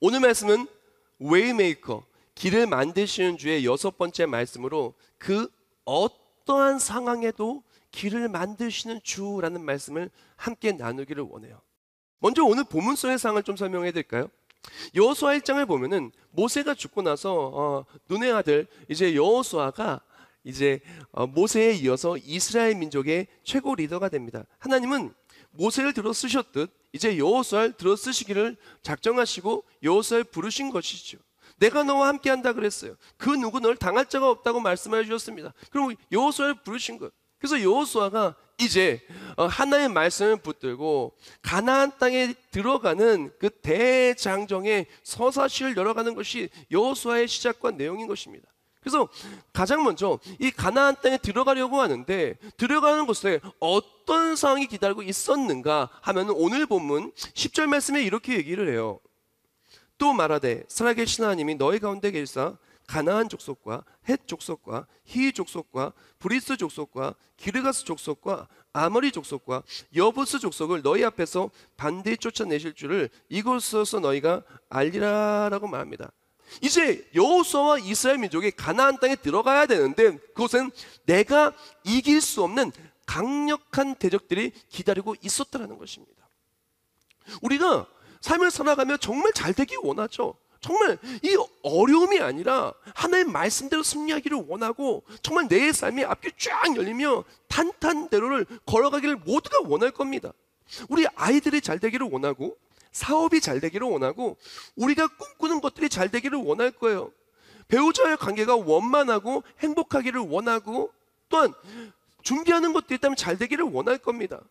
오늘 말씀은 웨이메이커, 길을 만드시는 주의 6번째 말씀으로 그 어떠한 상황에도 길을 만드시는 주라는 말씀을 함께 나누기를 원해요. 먼저 오늘 본문 속의 상황을 좀 설명해 드릴까요? 여호수아 1장을 보면은 모세가 죽고 나서 눈의 아들 이제 여호수아가 모세에 이어서 이스라엘 민족의 최고 리더가 됩니다. 하나님은 모세를 들어 쓰셨듯 이제 여호수아를 들어 쓰시기를 작정하시고 여호수아를 부르신 것이죠. 내가 너와 함께한다 그랬어요. 그 누구 널 당할 자가 없다고 말씀해 주셨습니다. 그럼 여호수아를 부르신 거예요. 그래서 여호수아가 이제 하나님의 말씀을 붙들고 가나안 땅에 들어가는 그 대장정의 서사시를 열어가는 것이 여호수아의 시작과 내용인 것입니다. 그래서 가장 먼저 이 가나안 땅에 들어가려고 하는데 들어가는 곳에 어떤 상황이 기다리고 있었는가 하면 오늘 본문 10절 말씀에 이렇게 얘기를 해요. 또 말하되 살아계신 하나님이 너희 가운데 계시사 가나안 족속과 헷 족속과 히 족속과 브리스 족속과 기르가스 족속과 아모리 족속과 여부스 족속을 너희 앞에서 반드시 쫓아내실 줄을 이곳에서 너희가 알리라라고 말합니다. 이제 여호수아와 이스라엘 민족이 가나안 땅에 들어가야 되는데 그곳은 내가 이길 수 없는 강력한 대적들이 기다리고 있었다는 것입니다. 우리가 삶을 살아가며 정말 잘 되기 원하죠. 정말 이 어려움이 아니라 하나님의 말씀대로 승리하기를 원하고 정말 내 삶이 앞이 쫙 열리며 탄탄대로를 걸어가기를 모두가 원할 겁니다. 우리 아이들이 잘 되기를 원하고 사업이 잘 되기를 원하고 우리가 꿈꾸는 것들이 잘 되기를 원할 거예요. 배우자의 관계가 원만하고 행복하기를 원하고 또한 준비하는 것들이 있다면 잘 되기를 원할 겁니다.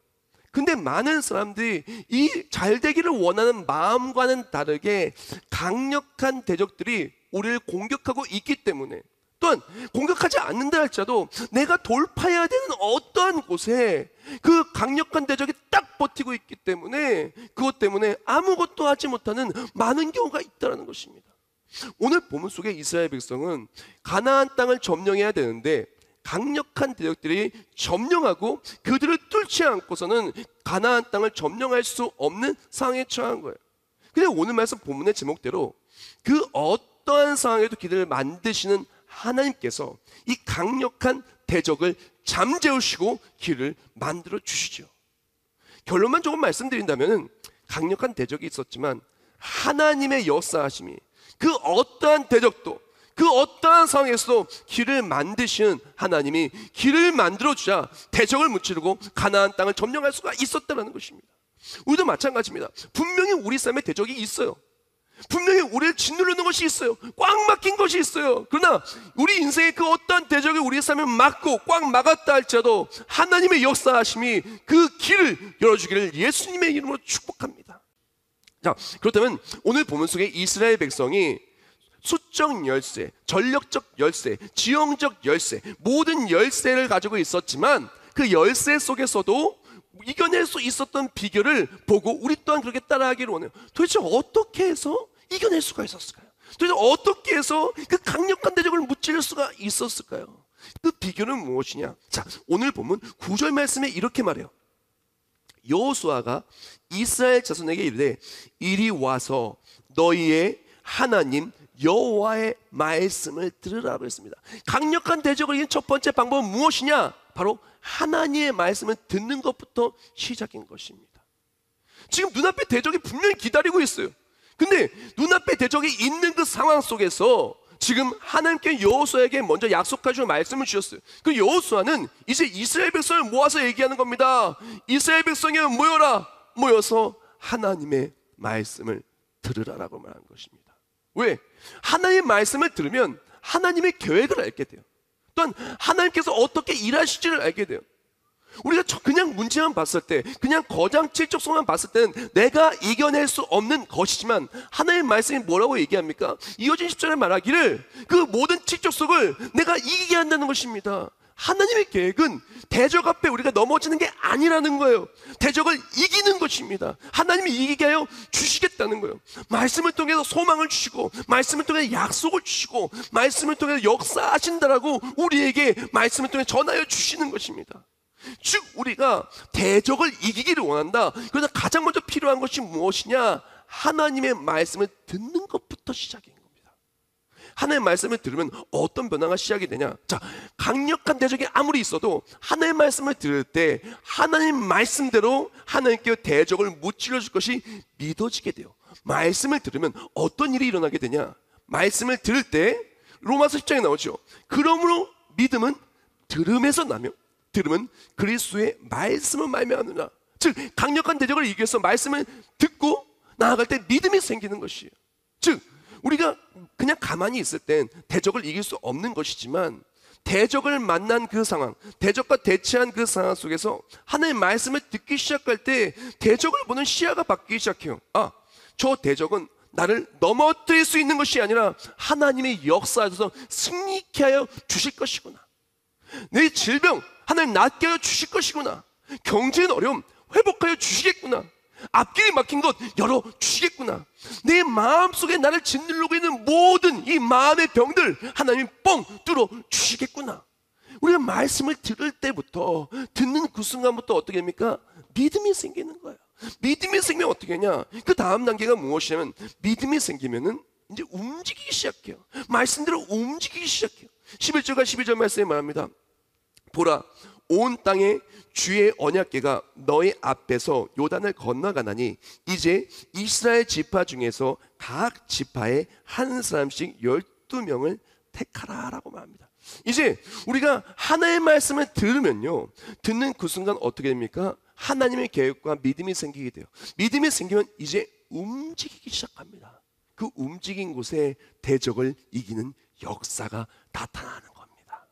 근데 많은 사람들이 이 잘 되기를 원하는 마음과는 다르게 강력한 대적들이 우리를 공격하고 있기 때문에 또한 공격하지 않는다 할지라도 내가 돌파해야 되는 어떠한 곳에 그 강력한 대적이 딱 버티고 있기 때문에 그것 때문에 아무것도 하지 못하는 많은 경우가 있다는 것입니다. 오늘 본문 속에 이스라엘 백성은 가나안 땅을 점령해야 되는데 강력한 대적들이 점령하고 그들을 뚫지 않고서는 가나안 땅을 점령할 수 없는 상황에 처한 거예요. 근데 오늘 말씀 본문의 제목대로 그 어떠한 상황에도 길을 만드시는 하나님께서 이 강력한 대적을 잠재우시고 길을 만들어 주시죠. 결론만 조금 말씀드린다면 강력한 대적이 있었지만 하나님의 역사하심이 그 어떠한 대적도 그 어떠한 상황에서도 길을 만드시는 하나님이 길을 만들어주자 대적을 무찌르고 가나안 땅을 점령할 수가 있었다는 것입니다. 우리도 마찬가지입니다. 분명히 우리 삶에 대적이 있어요. 분명히 우리를 짓누르는 것이 있어요. 꽉 막힌 것이 있어요. 그러나 우리 인생의 그 어떠한 대적이 우리 삶을 막고 꽉 막았다 할지라도 하나님의 역사하심이 그 길을 열어주기를 예수님의 이름으로 축복합니다. 자, 그렇다면 오늘 본문 속에 이스라엘 백성이 수적 열쇠, 전력적 열쇠, 지형적 열쇠, 모든 열쇠를 가지고 있었지만 그 열쇠 속에서도 이겨낼 수 있었던 비결을 보고 우리 또한 그렇게 따라하기를 원해요. 도대체 어떻게 해서 이겨낼 수가 있었을까요? 도대체 어떻게 해서 그 강력한 대적을 무찌를 수가 있었을까요? 그 비결은 무엇이냐? 자, 오늘 보면 9절 말씀에 이렇게 말해요. 여호수아가 이스라엘 자손에게 이르되 이리 와서 너희의 하나님 여호와의 말씀을 들으라고 했습니다. 강력한 대적을 이긴 첫 번째 방법은 무엇이냐? 바로 하나님의 말씀을 듣는 것부터 시작인 것입니다. 지금 눈앞에 대적이 분명히 기다리고 있어요. 근데 눈앞에 대적이 있는 그 상황 속에서 지금 하나님께 여호수아에게 먼저 약속하시고 말씀을 주셨어요. 그 여호수아는 이제 이스라엘 백성을 모아서 얘기하는 겁니다. 이스라엘 백성이 모여라. 모여서 하나님의 말씀을 들으라라고 말한 것입니다. 왜? 하나님의 말씀을 들으면 하나님의 계획을 알게 돼요. 또한 하나님께서 어떻게 일하실지를 알게 돼요. 우리가 그냥 문제만 봤을 때, 그냥 거장 칠족속만 봤을 때는 내가 이겨낼 수 없는 것이지만 하나님의 말씀이 뭐라고 얘기합니까? 이어진 10절에 말하기를 그 모든 칠족속을 내가 이기게 한다는 것입니다. 하나님의 계획은 대적 앞에 우리가 넘어지는 게 아니라는 거예요. 대적을 이기는 것입니다. 하나님이 이기게 하여 주시겠다는 거예요. 말씀을 통해서 소망을 주시고, 말씀을 통해 약속을 주시고, 말씀을 통해 역사하신다라고 우리에게 말씀을 통해 전하여 주시는 것입니다. 즉 우리가 대적을 이기기를 원한다. 그래서 가장 먼저 필요한 것이 무엇이냐? 하나님의 말씀을 듣는 것부터 시작인 겁니다. 하나님의 말씀을 들으면 어떤 변화가 시작이 되냐? 자, 강력한 대적이 아무리 있어도 하나님의 말씀을 들을 때 하나님 말씀대로 하나님께 대적을 무찔러 줄 것이 믿어지게 돼요. 말씀을 들으면 어떤 일이 일어나게 되냐? 말씀을 들을 때 로마서 10장에 나오죠. 그러므로 믿음은 들음에서 나며 들으면 그리스도의 말씀을 말미암느니라. 즉 강력한 대적을 이기기 위해서 말씀을 듣고 나아갈 때 믿음이 생기는 것이에요. 즉 우리가 그냥 가만히 있을 땐 대적을 이길 수 없는 것이지만 대적을 만난 그 상황, 대적과 대치한 그 상황 속에서 하나님의 말씀을 듣기 시작할 때 대적을 보는 시야가 바뀌기 시작해요. 아, 저 대적은 나를 넘어뜨릴 수 있는 것이 아니라 하나님의 역사에서 승리케 하여 주실 것이구나. 내 질병 하나님 낫게 하여 주실 것이구나. 경제의 어려움 회복하여 주시겠구나. 앞길이 막힌 것 열어주시겠구나. 내 마음속에 나를 짓누르고 있는 모든 이 마음의 병들 하나님이 뻥 뚫어 주시겠구나. 우리가 말씀을 들을 때부터, 듣는 그 순간부터 어떻게 됩니까? 믿음이 생기는 거예요. 믿음이 생기면 어떻게 하냐? 그 다음 단계가 무엇이냐면 믿음이 생기면은 이제 움직이기 시작해요. 말씀대로 움직이기 시작해요. 11절과 12절 말씀에 말합니다. 보라, 온 땅에 주의 언약궤가 너희 앞에서 요단을 건너가나니 이제 이스라엘 지파 중에서 각 지파에 한 사람씩 12명을 택하라라고 말합니다. 이제 우리가 하나님의 말씀을 들으면요, 듣는 그 순간 어떻게 됩니까? 하나님의 계획과 믿음이 생기게 돼요. 믿음이 생기면 이제 움직이기 시작합니다. 그 움직인 곳에 대적을 이기는 역사가 나타나는 겁니다.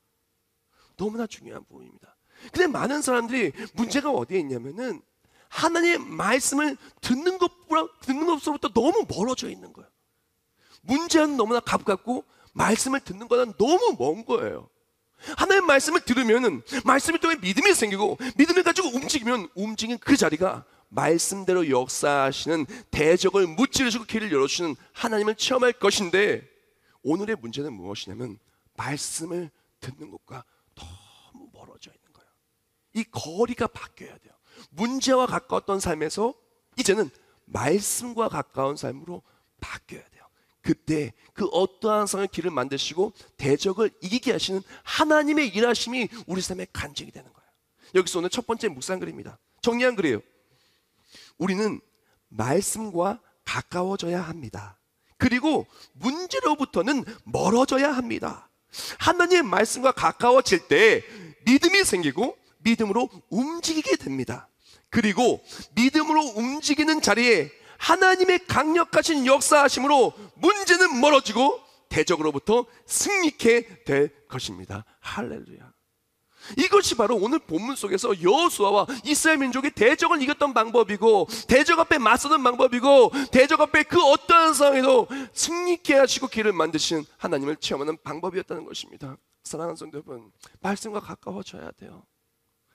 너무나 중요한 부분입니다. 근데 많은 사람들이 문제가 어디에 있냐면은 하나님의 말씀을 듣는 것으로부터 너무 멀어져 있는 거예요. 문제는 너무나 가깝고 말씀을 듣는 거는 너무 먼 거예요. 하나님의 말씀을 들으면은 말씀을 통해 믿음이 생기고 믿음을 가지고 움직이면 움직인 그 자리가 말씀대로 역사하시는 대적을 무찌르시고 길을 열어주시는 하나님을 체험할 것인데, 오늘의 문제는 무엇이냐면 말씀을 듣는 것과 너무 멀어져 있는 거예요. 이 거리가 바뀌어야 돼요. 문제와 가까웠던 삶에서 이제는 말씀과 가까운 삶으로 바뀌어야 돼요. 그때 그 어떠한 상황의 길을 만드시고 대적을 이기게 하시는 하나님의 일하심이 우리 삶에 간증이 되는 거예요. 여기서 오늘 첫 번째 묵상 글입니다. 정리한 글이에요. 우리는 말씀과 가까워져야 합니다. 그리고 문제로부터는 멀어져야 합니다. 하나님의 말씀과 가까워질 때 믿음이 생기고 믿음으로 움직이게 됩니다. 그리고 믿음으로 움직이는 자리에 하나님의 강력하신 역사하심으로 문제는 멀어지고 대적으로부터 승리케 될 것입니다. 할렐루야. 이것이 바로 오늘 본문 속에서 여호수아와 이스라엘 민족이 대적을 이겼던 방법이고, 대적 앞에 맞서는 방법이고, 대적 앞에 그 어떠한 상황에도 승리케 하시고 길을 만드시는 하나님을 체험하는 방법이었다는 것입니다. 사랑하는 성도 여러분, 말씀과 가까워져야 돼요.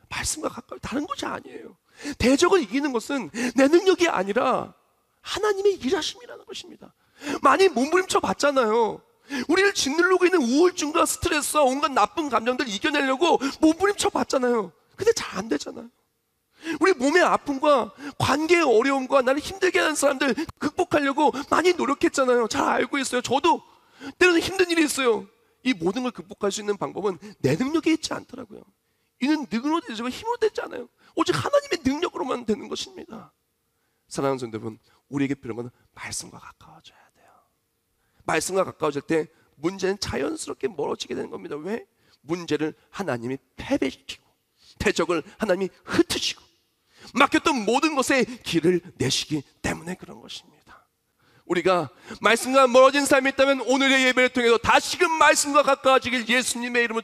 말씀과 가까워, 다른 것이 아니에요. 대적을 이기는 것은 내 능력이 아니라 하나님의 일하심이라는 것입니다. 많이 몸부림쳐 봤잖아요. 우리를 짓누르고 있는 우울증과 스트레스와 온갖 나쁜 감정들 이겨내려고 몸부림쳐 봤잖아요. 근데 잘 안 되잖아요. 우리 몸의 아픔과 관계의 어려움과 나를 힘들게 하는 사람들 극복하려고 많이 노력했잖아요. 잘 알고 있어요. 저도 때로는 힘든 일이 있어요. 이 모든 걸 극복할 수 있는 방법은 내 능력에 있지 않더라고요. 이는 능으로 되지 힘으로 되지 않아요. 오직 하나님의 능력으로만 되는 것입니다. 사랑하는 성도 여러분, 우리에게 필요한 건 말씀과 가까워져야 돼요. 말씀과 가까워질 때 문제는 자연스럽게 멀어지게 되는 겁니다. 왜? 문제를 하나님이 패배시키고 대적을 하나님이 흩으시고 막혔던 모든 것에 길을 내시기 때문에 그런 것입니다. 우리가 말씀과 멀어진 삶이 있다면 오늘의 예배를 통해서 다시금 말씀과 가까워지길 예수님의 이름으로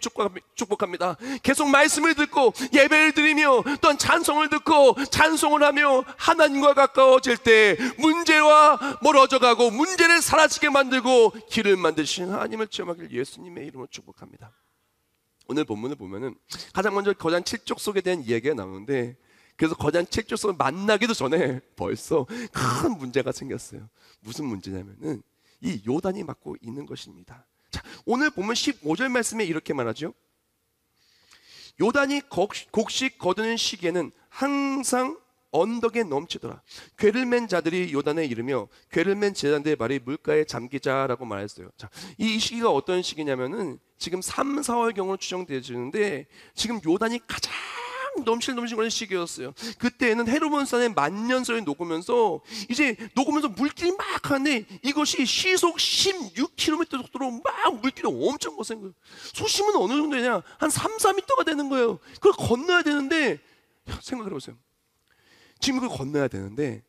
축복합니다. 계속 말씀을 듣고 예배를 드리며 또한 찬송을 듣고 찬송을 하며 하나님과 가까워질 때 문제와 멀어져 가고 문제를 사라지게 만들고 길을 만드신 하나님을 체험하길 예수님의 이름으로 축복합니다. 오늘 본문을 보면은 가장 먼저 거장 7족 속에 대한 이야기가 나오는데, 그래서 거장 7족 속을 만나기도 전에 벌써 큰 문제가 생겼어요. 무슨 문제냐면은 이 요단이 막고 있는 것입니다. 자, 오늘 보면 15절 말씀에 이렇게 말하죠. 요단이 곡식 거두는 시기에는 항상 언덕에 넘치더라. 궤를 맨 자들이 요단에 이르며 궤를 맨 제자들의 발이 물가에 잠기자라고 말했어요. 자, 이 시기가 어떤 시기냐면은 지금 3, 4월경으로 추정되어지는데 지금 요단이 가장 넘실넘실거리는 시기였어요. 그때는 헤르몬산의 만년설이 녹으면서 물길이 막 하는데 이것이 시속 16km 속도로 막 물길이 엄청 거센 거예요. 수심은 어느 정도 되냐? 한 3, 4m가 되는 거예요. 그걸 건너야 되는데, 생각해 보세요. 지금 그걸 건너야 되는데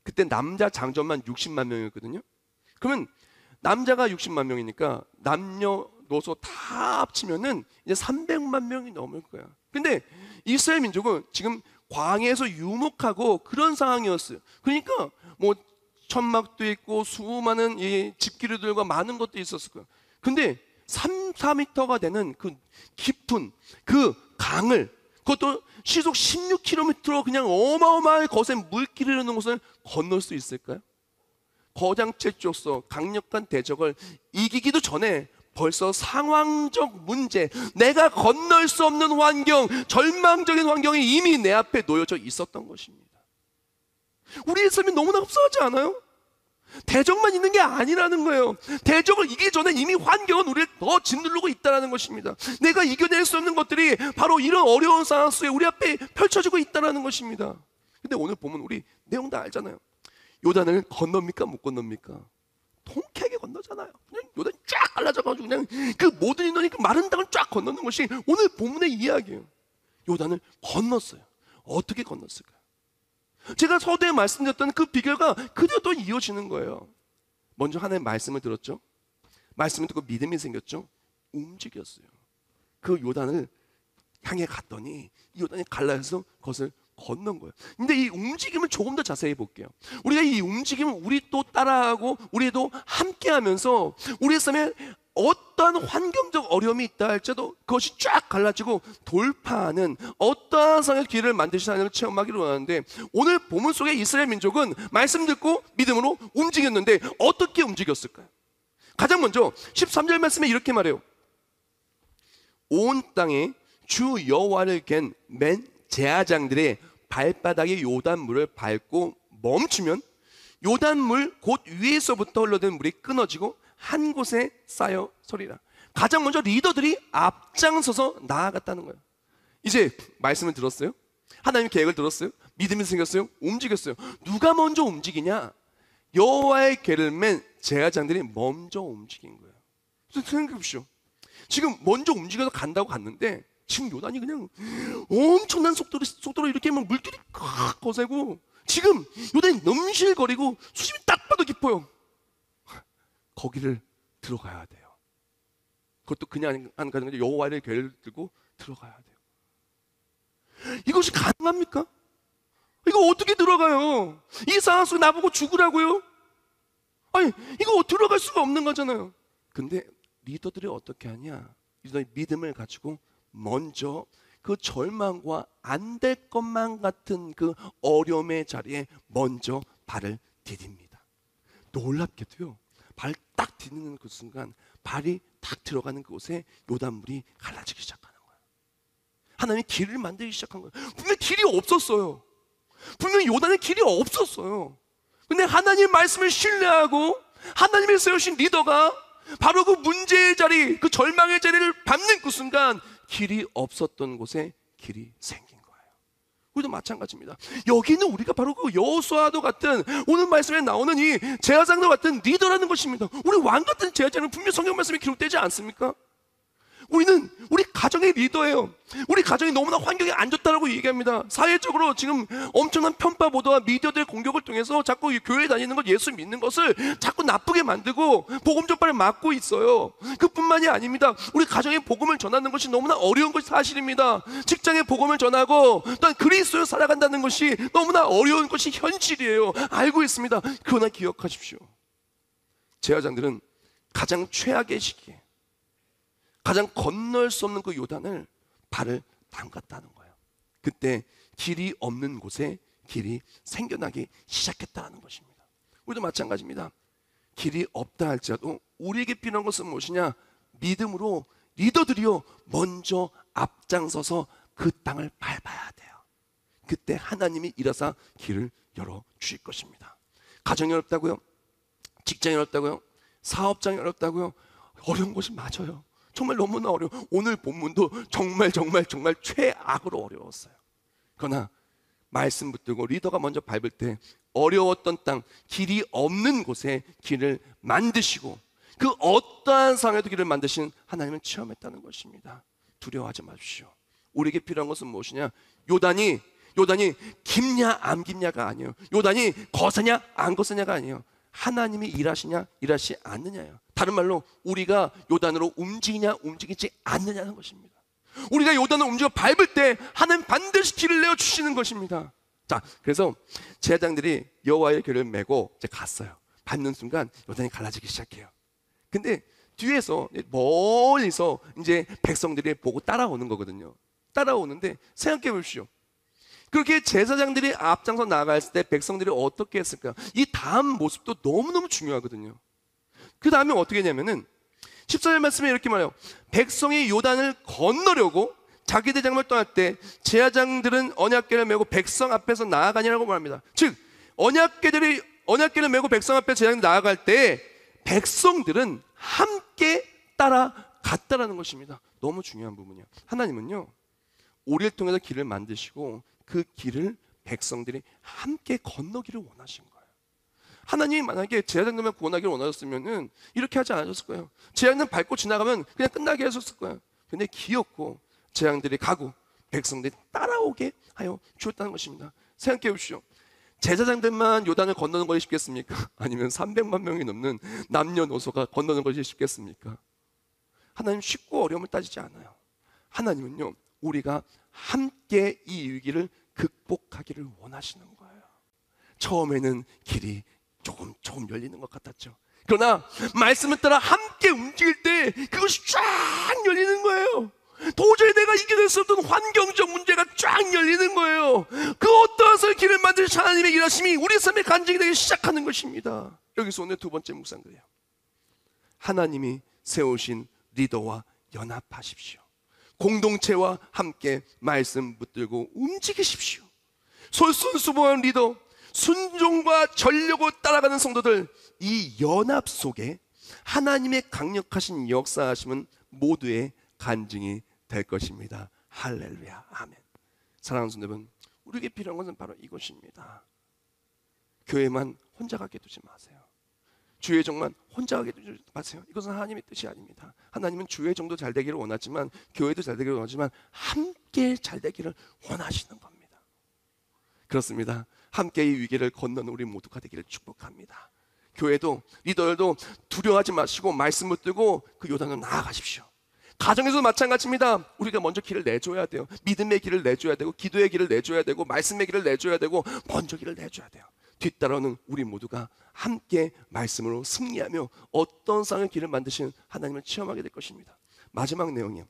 그때 남자 장전만 60만 명이었거든요. 그러면 남자가 60만 명이니까 남녀노소 다 합치면은 이제 300만 명이 넘을 거야. 근데 이스라엘 민족은 지금 광야에서 유목하고 그런 상황이었어요. 그러니까 뭐 천막도 있고 수많은 이 집기류들과 많은 것도 있었을 거예요. 근데 3, 4m가 되는 그 깊은 그 강을, 그것도 시속 16km로 그냥 어마어마하게 거센 물길을 흐르는 곳을 건널 수 있을까요? 거장 7족서 강력한 대적을 이기기도 전에 벌써 상황적 문제, 내가 건널 수 없는 환경, 절망적인 환경이 이미 내 앞에 놓여져 있었던 것입니다. 우리의 삶이 너무나 흡사하지 않아요? 대적만 있는 게 아니라는 거예요. 대적을 이기기 전에 이미 환경은 우리를 더 짓누르고 있다는 것입니다. 내가 이겨낼 수 없는 것들이 바로 이런 어려운 상황 속에 우리 앞에 펼쳐지고 있다는 것입니다. 근데 오늘 보면 우리 내용 다 알잖아요. 요단을 건넙니까 못 건넙니까? 통쾌하게 건너잖아요. 그냥 요단이 쫙 갈라져가지고 그냥 그 모든 인원이 그 마른 땅을 쫙 건너는 것이 오늘 본문의 이야기예요. 요단을 건넜어요. 어떻게 건넜을까요? 제가 서두에 말씀드렸던 그 비결가 그대로 또 이어지는 거예요. 먼저 하나님의 말씀을 들었죠. 말씀을 듣고 믿음이 생겼죠. 움직였어요. 그 요단을 향해 갔더니 이 요단이 갈라져서 그것을 건넌 거예요. 근데 이 움직임을 조금 더 자세히 볼게요. 우리가 이 움직임을 우리 또 따라하고 우리도 함께 하면서 우리의 삶에 어떠한 환경적 어려움이 있다 할지라도 그것이 쫙 갈라지고 돌파하는 어떠한 상의 길을 만드시는 하나님을 체험하기를 원하는데, 오늘 본문 속에 이스라엘 민족은 말씀 듣고 믿음으로 움직였는데 어떻게 움직였을까요? 가장 먼저 13절 말씀에 이렇게 말해요. 온 땅에 주 여호와를 갠 맨 제사장들의 발바닥에 요단물을 밟고 멈추면 요단물 곧 위에서부터 흘러드는 물이 끊어지고 한 곳에 쌓여 서리라. 가장 먼저 리더들이 앞장서서 나아갔다는 거예요. 이제 말씀을 들었어요? 하나님의 계획을 들었어요? 믿음이 생겼어요? 움직였어요. 누가 먼저 움직이냐? 여호와의 궤를 맨 제사장들이 먼저 움직인 거예요. 그래서 생각해 보십시오. 지금 먼저 움직여서 간다고 갔는데 지금 요단이 그냥 엄청난 속도로 이렇게 막 물길이 꽉 거세고 지금 요단이 넘실거리고 수심이 딱 봐도 깊어요. 거기를 들어가야 돼요. 그것도 그냥 안 가는 거죠. 여호와의 궤를 들고 들어가야 돼요. 이것이 가능합니까? 이거 어떻게 들어가요? 이 상황 속에 나보고 죽으라고요? 아니 이거 들어갈 수가 없는 거잖아요. 근데 리더들이 어떻게 하냐? 리더의 믿음을 가지고 먼저 그 절망과 안 될 것만 같은 그 어려움의 자리에 먼저 발을 디딥니다. 놀랍게도요, 발 딱 디디는 그 순간 발이 딱 들어가는 그곳에 요단물이 갈라지기 시작하는 거예요. 하나님이 길을 만들기 시작한 거예요. 분명히 길이 없었어요. 분명히 요단에 길이 없었어요. 근데 하나님의 말씀을 신뢰하고 하나님이 세우신 리더가 바로 그 문제의 자리, 그 절망의 자리를 밟는 그 순간 길이 없었던 곳에 길이 생긴 거예요. 우리도 마찬가지입니다. 여기는 우리가 바로 그 여호수아도 같은 오늘 말씀에 나오는 이 제사장도 같은 리더라는 것입니다. 우리 왕 같은 제사장은 분명 성경 말씀에 기록되지 않습니까? 우리는 우리 가정의 리더예요. 우리 가정이 너무나 환경이 안 좋다라고 얘기합니다. 사회적으로 지금 엄청난 편파 보도와 미디어들의 공격을 통해서 자꾸 교회 다니는 것, 예수 믿는 것을 자꾸 나쁘게 만들고 복음 전파를 막고 있어요. 그뿐만이 아닙니다. 우리 가정에 복음을 전하는 것이 너무나 어려운 것이 사실입니다. 직장에 복음을 전하고 또한 그리스도로 살아간다는 것이 너무나 어려운 것이 현실이에요. 알고 있습니다. 그러나 기억하십시오. 제사장들은 가장 최악의 시기에 가장 건널 수 없는 그 요단을 발을 담갔다는 거예요. 그때 길이 없는 곳에 길이 생겨나기 시작했다는 것입니다. 우리도 마찬가지입니다. 길이 없다 할지라도 우리에게 필요한 것은 무엇이냐? 믿음으로 리더들이요 먼저 앞장서서 그 땅을 밟아야 돼요. 그때 하나님이 일어서 길을 열어주실 것입니다. 가정이 어렵다고요? 직장이 어렵다고요? 사업장이 어렵다고요? 어려운 것이 맞아요. 정말 너무나 어려워. 오늘 본문도 정말 최악으로 어려웠어요. 그러나 말씀 붙들고 리더가 먼저 밟을 때 어려웠던 땅, 길이 없는 곳에 길을 만드시고 그 어떠한 상황에도 길을 만드신 하나님을 체험했다는 것입니다. 두려워하지 마십시오. 우리에게 필요한 것은 무엇이냐? 요단이 깊냐 안 깊냐가 아니에요. 요단이 거세냐 안 거세냐가 아니에요. 하나님이 일하시냐 일하시지 않느냐요. 다른 말로 우리가 요단으로 움직이냐 움직이지 않느냐는 것입니다. 우리가 요단을 움직여 밟을 때 하나님 반드시 길을 내어주시는 것입니다. 자, 그래서 제사장들이 여호와의 궤를 메고 이제 갔어요. 밟는 순간 요단이 갈라지기 시작해요. 근데 뒤에서 멀리서 이제 백성들이 보고 따라오는 거거든요. 따라오는데 생각해 보십시오. 그렇게 제사장들이 앞장서 나갔을 때 백성들이 어떻게 했을까? 이 다음 모습도 너무너무 중요하거든요. 그 다음에 어떻게 했냐면은 14절 말씀에 이렇게 말해요. 백성이 요단을 건너려고 자기들 장막을 떠날 때 제사장들은 언약궤를 메고 백성 앞에서 나아가니라고 말합니다. 즉 언약궤를 메고 백성 앞에 제사장들이 나아갈 때 백성들은 함께 따라갔다라는 것입니다. 너무 중요한 부분이에요. 하나님은요 우리를 통해서 길을 만드시고 그 길을 백성들이 함께 건너기를 원하신 거예요. 하나님이 만약에 제사장들만 구원하기를 원하셨으면 이렇게 하지 않으셨을 거예요. 제사장들 밟고 지나가면 그냥 끝나게 하셨을 거예요. 근데 기었고 제사장들이 가고 백성들이 따라오게 하여 주었다는 것입니다. 생각해 보십시오. 제사장들만 요단을 건너는 것이 쉽겠습니까? 아니면 300만 명이 넘는 남녀노소가 건너는 것이 쉽겠습니까? 하나님 쉽고 어려움을 따지지 않아요. 하나님은요 우리가 함께 이 위기를 극복하기를 원하시는 거예요. 처음에는 길이 조금 열리는 것 같았죠. 그러나 말씀을 따라 함께 움직일 때 그것이 쫙 열리는 거예요. 도저히 내가 이겨낼 수 없던 환경적 문제가 쫙 열리는 거예요. 그 어떠한 길을 만드신 하나님의 일하심이 우리 삶의 간증이 되기 시작하는 것입니다. 여기서 오늘 두 번째 묵상그래요. 하나님이 세우신 리더와 연합하십시오. 공동체와 함께 말씀 붙들고 움직이십시오. 솔선수범한 리더, 순종과 전력으로 따라가는 성도들, 이 연합 속에 하나님의 강력하신 역사하심은 모두의 간증이 될 것입니다. 할렐루야, 아멘. 사랑하는 성도 여러분, 우리에게 필요한 것은 바로 이것입니다. 교회만 혼자 가게 두지 마세요. 주의 정만 혼자 가게 두지 마세요. 이것은 하나님의 뜻이 아닙니다. 하나님은 주의 정도 잘 되기를 원하지만, 교회도 잘 되기를 원하지만 함께 잘 되기를 원하시는 겁니다. 그렇습니다. 함께 이 위기를 건너는 우리 모두가 되기를 축복합니다. 교회도 리더들도 두려워하지 마시고 말씀 붙들고 그 요단으로 나아가십시오. 가정에서도 마찬가지입니다. 우리가 먼저 길을 내줘야 돼요. 믿음의 길을 내줘야 되고, 기도의 길을 내줘야 되고, 말씀의 길을 내줘야 되고, 먼저 길을 내줘야 돼요. 뒤따라오는 우리 모두가 함께 말씀으로 승리하며 어떤 상황의 길을 만드시는 하나님을 체험하게 될 것입니다. 마지막 내용이요.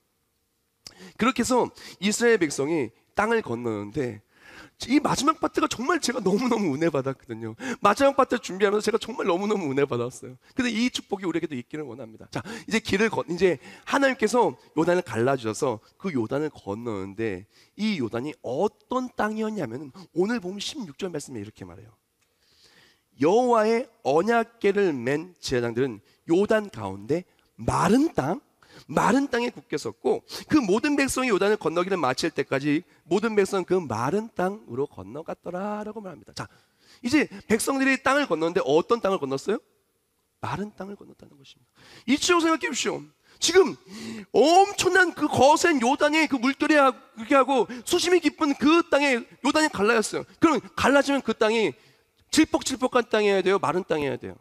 그렇게 해서 이스라엘 백성이 땅을 건너는데, 이 마지막 파트가 정말 제가 너무너무 은혜 받았거든요. 마지막 파트 준비하면서 제가 정말 너무너무 은혜 받았어요. 근데 이 축복이 우리에게도 있기를 원합니다. 자, 이제 이제 하나님께서 요단을 갈라주셔서 그 요단을 건너는데, 이 요단이 어떤 땅이었냐면 오늘 보면 16절 말씀에 이렇게 말해요. 여호와의 언약궤를 맨 제사장들은 요단 가운데 마른 땅에 굳게 섰고, 그 모든 백성이 요단을 건너기를 마칠 때까지 모든 백성은 그 마른 땅으로 건너갔더라 라고 말합니다. 자, 이제 백성들이 땅을 건너는데 어떤 땅을 건넜어요? 마른 땅을 건넜다는 것입니다. 이치로 생각해 보십시오. 지금 엄청난 그 거센 요단의 그 물결이 그렇게 하고 수심이 깊은 그 땅에 요단이 갈라졌어요. 그럼 갈라지면 그 땅이 질퍽질퍽한 땅이어야 돼요? 마른 땅이어야 돼요?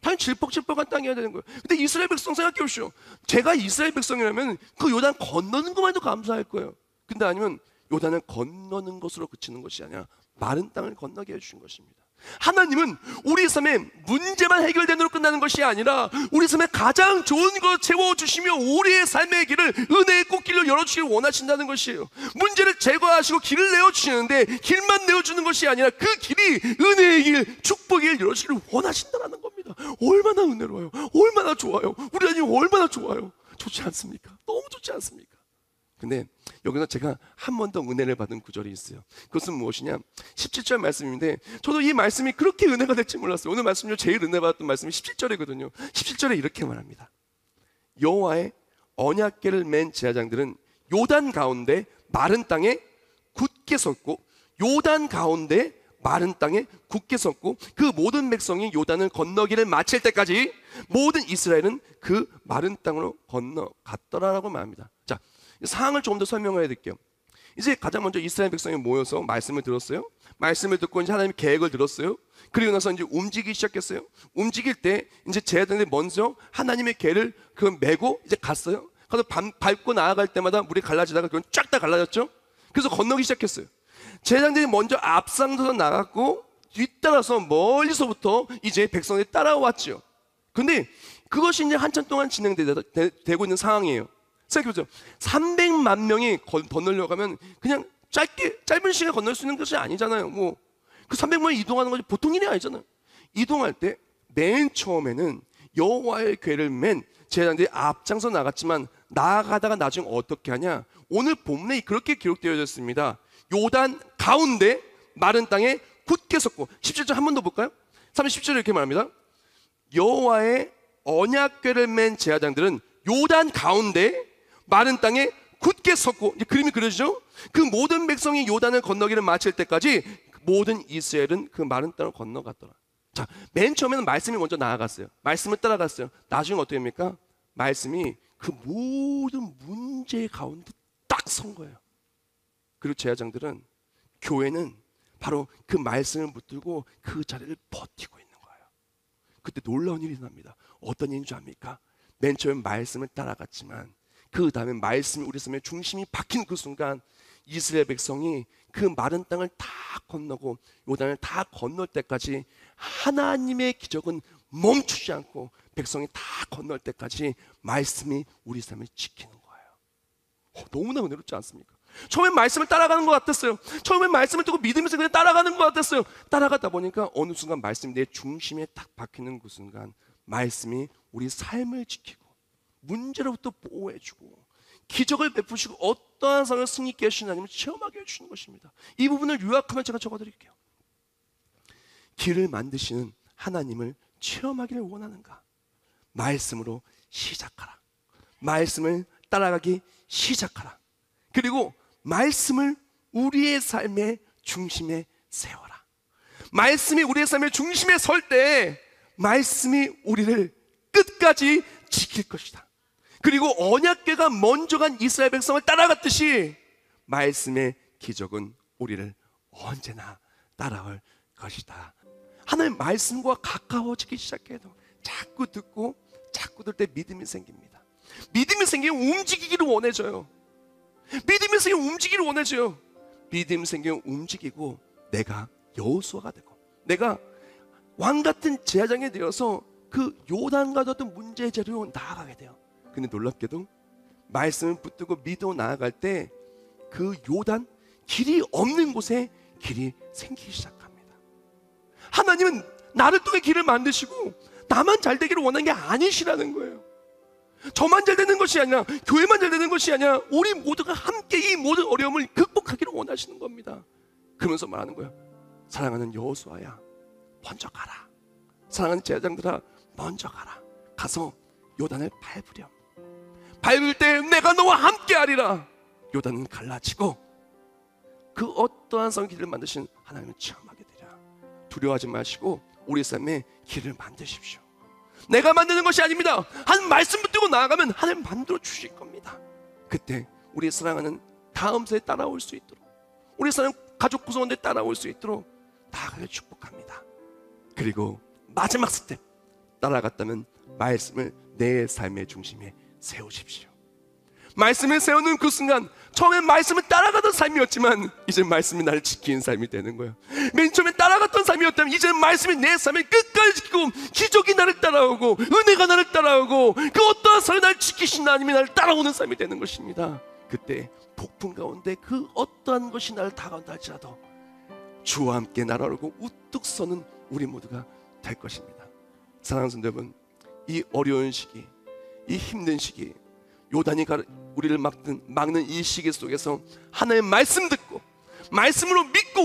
당연히 질퍽질퍽한 땅이어야 되는 거예요. 근데 이스라엘 백성 생각해 보시오. 제가 이스라엘 백성이라면 그 요단 건너는 것만도 감사할 거예요. 근데 아니면 요단을 건너는 것으로 그치는 것이 아니라 마른 땅을 건너게 해주신 것입니다. 하나님은 우리 삶의 문제만 해결되도록 끝나는 것이 아니라 우리 삶에 가장 좋은 것 채워주시며 우리의 삶의 길을 은혜의 꽃길로 열어주시길 원하신다는 것이에요. 문제를 제거하시고 길을 내어주시는데 길만 내어주는 것이 아니라 그 길이 은혜의 길, 축복의 길 열어주시길 원하신다는 겁니다. 얼마나 은혜로워요. 얼마나 좋아요. 우리 하나님 얼마나 좋아요. 좋지 않습니까? 너무 좋지 않습니까? 근데 여기서 제가 한 번 더 은혜를 받은 구절이 있어요. 그것은 무엇이냐? 17절 말씀인데 저도 이 말씀이 그렇게 은혜가 될지 몰랐어요. 오늘 말씀 중 제일 은혜 받았던 말씀이 17절이거든요. 17절에 이렇게 말합니다. 여호와의 언약궤를 맨 제사장들은 요단 가운데 마른 땅에 굳게 섰고 요단 가운데 마른 땅에 굳게 섰고 그 모든 백성이 요단을 건너기를 마칠 때까지 모든 이스라엘은 그 마른 땅으로 건너갔더라라고 말합니다. 자, 상황을 조금 더 설명해 드릴게요. 이제 가장 먼저 이스라엘 백성이 모여서 말씀을 들었어요. 말씀을 듣고 이제 하나님의 계획을 들었어요. 그리고 나서 이제 움직이기 시작했어요. 움직일 때 이제 제자들이 먼저 하나님의 계를 그 메고 이제 갔어요. 가서 밟고 나아갈 때마다 물이 갈라지다가 그건 쫙 다 갈라졌죠. 그래서 건너기 시작했어요. 제자들이 먼저 앞장서서 나갔고 뒤따라서 멀리서부터 이제 백성들이 따라왔죠. 근데 그것이 이제 한참 동안 진행되고 있는 상황이에요. 생각해보세요. 300만 명이 건너려고 하면 그냥 짧은 시간에 건널 수 있는 것이 아니잖아요. 뭐 그 300만이 이동하는 것이 보통 일이 아니잖아요. 이동할 때 맨 처음에는 여호와의 궤를 맨 제사장들이 앞장서 나갔지만 나아가다가 나중에 어떻게 하냐? 오늘 본문에 그렇게 기록되어 있습니다. 요단 가운데 마른 땅에 굳게 섰고 17절 한 번 더 볼까요? 30절에 이렇게 말합니다. 여호와의 언약궤를 맨 제사장들은 요단 가운데 마른 땅에 굳게 섰고 이제 그림이 그려지죠. 그 모든 백성이 요단을 건너기를 마칠 때까지 모든 이스라엘은 그 마른 땅을 건너갔더라. 자, 맨 처음에는 말씀이 먼저 나아갔어요. 말씀을 따라갔어요. 나중에 어떻게 됩니까? 말씀이 그 모든 문제 가운데 딱 선 거예요. 그리고 제사장들은, 교회는 바로 그 말씀을 붙들고 그 자리를 버티고 있는 거예요. 그때 놀라운 일이 일어납니다. 어떤 일인 줄 압니까? 맨 처음에 말씀을 따라갔지만 그 다음에 말씀이 우리 삶의 중심이 박힌 그 순간 이스라엘 백성이 그 마른 땅을 다 건너고 요단을 다 건널 때까지 하나님의 기적은 멈추지 않고 백성이 다 건널 때까지 말씀이 우리 삶을 지키는 거예요. 너무나 은혜롭지 않습니까? 처음엔 말씀을 따라가는 것 같았어요. 처음엔 말씀을 듣고 믿으면서 그냥 따라가는 것 같았어요. 따라가다 보니까 어느 순간 말씀이 내 중심에 딱 박히는 그 순간 말씀이 우리 삶을 지키고 문제로부터 보호해주고 기적을 베푸시고 어떠한 상황을 승리케 하시는 하나님을 체험하게 해주시는 것입니다. 이 부분을 요약하면 제가 적어드릴게요. 길을 만드시는 하나님을 체험하기를 원하는가? 말씀으로 시작하라. 말씀을 따라가기 시작하라. 그리고 말씀을 우리의 삶의 중심에 세워라. 말씀이 우리의 삶의 중심에 설 때 말씀이 우리를 끝까지 지킬 것이다. 그리고 언약궤가 먼저 간 이스라엘 백성을 따라갔듯이 말씀의 기적은 우리를 언제나 따라올 것이다. 하나님 말씀과 가까워지기 시작해도 자꾸 듣고 자꾸 들 때 믿음이 생깁니다. 믿음이 생기면 움직이기를 원해져요. 믿음이 생기면 움직이기를 원해져요. 믿음이 생기면 움직이고 내가 여호수아가 되고 내가 왕같은 제사장이 되어서 그 요단과 어떤 문제의 자리로 나아가게 돼요. 근데 놀랍게도 말씀을 붙들고 믿어 나아갈 때 그 요단, 길이 없는 곳에 길이 생기기 시작합니다. 하나님은 나를 통해 길을 만드시고 나만 잘 되기를 원하는 게 아니시라는 거예요. 저만 잘 되는 것이 아니라 교회만 잘 되는 것이 아니라 우리 모두가 함께 이 모든 어려움을 극복하기를 원하시는 겁니다. 그러면서 말하는 거예요. 사랑하는 여호수아야, 먼저 가라. 사랑하는 제사장들아, 먼저 가라. 가서 요단을 밟으렴. 밟을 때 내가 너와 함께 하리라. 요단은 갈라지고 그 어떠한 성의 길을 만드신 하나님을 체험하게 되리라. 두려워하지 마시고 우리 삶에 길을 만드십시오. 내가 만드는 것이 아닙니다. 한 말씀 붙들고 나아가면 하나님 만들어 주실 겁니다. 그때 우리 사랑하는 다음 세대 따라올 수 있도록, 우리 사랑하는 가족 구성원들 따라올 수 있도록 나아가길 축복합니다. 그리고 마지막 스텝, 따라갔다면 말씀을 내 삶의 중심에 세우십시오. 말씀을 세우는 그 순간, 처음엔 말씀을 따라가던 삶이었지만 이제 말씀이 나를 지키는 삶이 되는 거예요. 맨 처음에 따라갔던 삶이었다면 이제 말씀이 내 삶을 끝까지 지키고, 기적이 나를 따라오고 은혜가 나를 따라오고 그 어떠한 삶이 나를 지키신 하나님이 나를 따라오는 삶이 되는 것입니다. 그때 폭풍 가운데 그 어떠한 것이 나를 다가온다 할지라도 주와 함께 날아오르고 우뚝 서는 우리 모두가 될 것입니다. 사랑하는 성도 여러분, 이 어려운 시기, 이 힘든 시기, 요단이 우리를 막는 이 시기 속에서 하나님의 말씀 듣고 말씀으로 믿고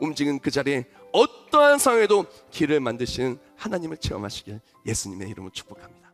움직인 그 자리에 어떠한 상황에도 길을 만드시는 하나님을 체험하시길 예수님의 이름으로 축복합니다.